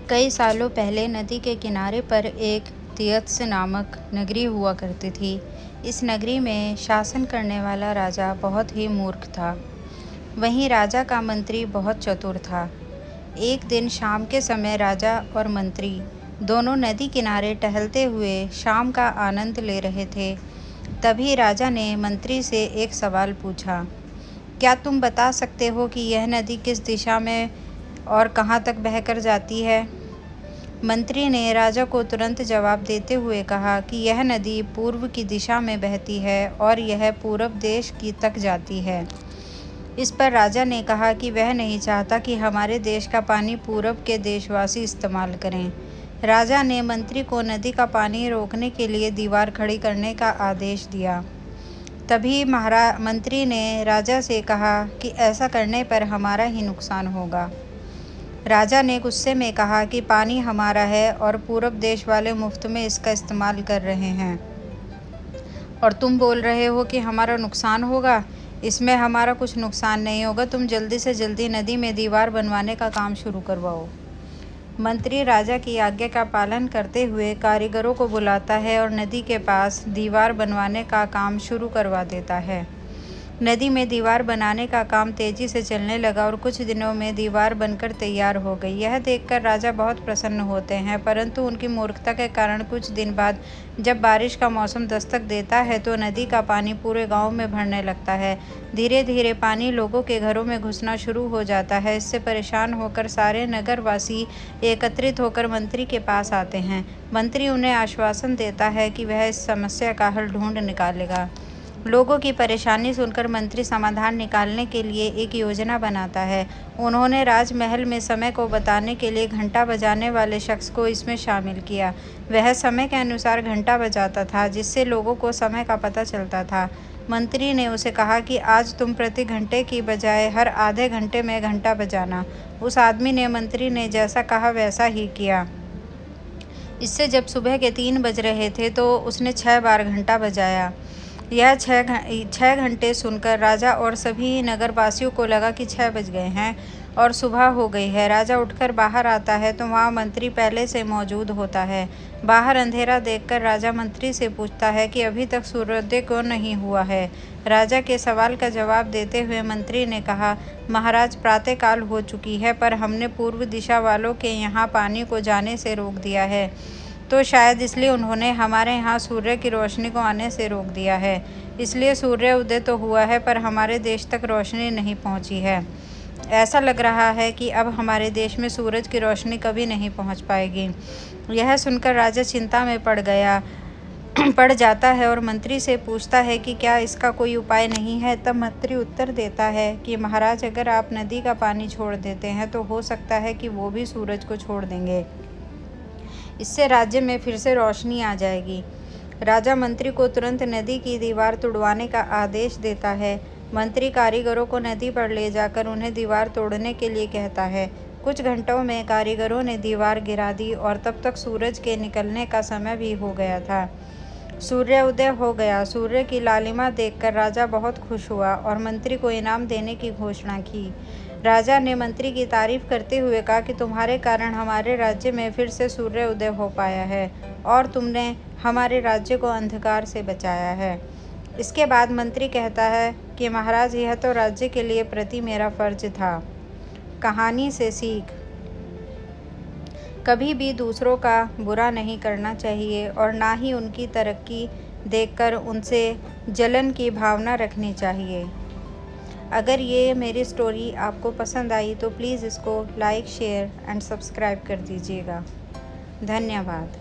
कई सालों पहले नदी के किनारे पर एक तियत्स नामक नगरी हुआ करती थी। इस नगरी में शासन करने वाला राजा बहुत ही मूर्ख था। वहीं राजा का मंत्री बहुत चतुर था। एक दिन शाम के समय राजा और मंत्री दोनों नदी किनारे टहलते हुए शाम का आनंद ले रहे थे। तभी राजा ने मंत्री से एक सवाल पूछा, क्या तुम बता सकते हो कि यह नदी किस दिशा में और कहाँ तक बहकर जाती है? मंत्री ने राजा को तुरंत जवाब देते हुए कहा कि यह नदी पूर्व की दिशा में बहती है और यह पूरब देश की तक जाती है। इस पर राजा ने कहा कि वह नहीं चाहता कि हमारे देश का पानी पूरब के देशवासी इस्तेमाल करें। राजा ने मंत्री को नदी का पानी रोकने के लिए दीवार खड़ी करने का आदेश दिया। तभी मंत्री ने राजा से कहा कि ऐसा करने पर हमारा ही नुकसान होगा। राजा ने गुस्से में कहा कि पानी हमारा है और पूरब देश वाले मुफ्त में इसका इस्तेमाल कर रहे हैं, और तुम बोल रहे हो कि हमारा नुकसान होगा। इसमें हमारा कुछ नुकसान नहीं होगा। तुम जल्दी से जल्दी नदी में दीवार बनवाने का काम शुरू करवाओ। मंत्री राजा की आज्ञा का पालन करते हुए कारीगरों को बुलाता है और नदी के पास दीवार बनवाने का काम शुरू करवा देता है। नदी में दीवार बनाने का काम तेजी से चलने लगा और कुछ दिनों में दीवार बनकर तैयार हो गई। यह देखकर राजा बहुत प्रसन्न होते हैं, परंतु उनकी मूर्खता के कारण कुछ दिन बाद जब बारिश का मौसम दस्तक देता है तो नदी का पानी पूरे गांव में भरने लगता है। धीरे धीरे पानी लोगों के घरों में घुसना शुरू हो जाता है। इससे परेशान होकर सारे नगरवासी एकत्रित होकर मंत्री के पास आते हैं। मंत्री उन्हें आश्वासन देता है कि वह इस समस्या का हल ढूंढ निकालेगा। लोगों की परेशानी सुनकर मंत्री समाधान निकालने के लिए एक योजना बनाता है। उन्होंने राजमहल में समय को बताने के लिए घंटा बजाने वाले शख्स को इसमें शामिल किया। वह समय के अनुसार घंटा बजाता था, जिससे लोगों को समय का पता चलता था। मंत्री ने उसे कहा कि आज तुम प्रति घंटे की बजाय हर आधे घंटे में घंटा बजाना। उस आदमी ने मंत्री ने जैसा कहा वैसा ही किया। इससे जब सुबह के 3 बज रहे थे तो उसने 6 बार घंटा बजाया। यह 6 घंटे सुनकर राजा और सभी नगरवासियों को लगा कि 6 बज गए हैं और सुबह हो गई है। राजा उठकर बाहर आता है तो वहाँ मंत्री पहले से मौजूद होता है। बाहर अंधेरा देखकर राजा मंत्री से पूछता है कि अभी तक सूर्योदय क्यों नहीं हुआ है। राजा के सवाल का जवाब देते हुए मंत्री ने कहा, महाराज, प्रातःकाल हो चुकी है, पर हमने पूर्व दिशा वालों के यहाँ पानी को जाने से रोक दिया है, तो शायद इसलिए उन्होंने हमारे यहाँ सूर्य की रोशनी को आने से रोक दिया है। इसलिए सूर्य उदय तो हुआ है, पर हमारे देश तक रोशनी नहीं पहुँची है। ऐसा लग रहा है कि अब हमारे देश में सूरज की रोशनी कभी नहीं पहुँच पाएगी। यह सुनकर राजा चिंता में पड़ जाता है और मंत्री से पूछता है कि क्या इसका कोई उपाय नहीं है। तब मंत्री उत्तर देता है कि महाराज, अगर आप नदी का पानी छोड़ देते हैं तो हो सकता है कि वो भी सूरज को छोड़ देंगे। इससे राज्य में फिर से रोशनी आ जाएगी। राजा मंत्री को तुरंत नदी की दीवार तुड़वाने का आदेश देता है। मंत्री कारीगरों को नदी पर ले जाकर उन्हें दीवार तोड़ने के लिए कहता है। कुछ घंटों में कारीगरों ने दीवार गिरा दी और तब तक सूरज के निकलने का समय भी हो गया था। सूर्य उदय हो गया। सूर्य की लालिमा देखकर राजा बहुत खुश हुआ और मंत्री को इनाम देने की घोषणा की। राजा ने मंत्री की तारीफ करते हुए कहा कि तुम्हारे कारण हमारे राज्य में फिर से सूर्य उदय हो पाया है और तुमने हमारे राज्य को अंधकार से बचाया है। इसके बाद मंत्री कहता है कि महाराज, यह तो राज्य के लिए प्रति मेरा फर्ज था। कहानी से सीख, कभी भी दूसरों का बुरा नहीं करना चाहिए और ना ही उनकी तरक्की देखकर उनसे जलन की भावना रखनी चाहिए। अगर ये मेरी स्टोरी आपको पसंद आई तो प्लीज़ इसको लाइक, शेयर एंड सब्सक्राइब कर दीजिएगा। धन्यवाद।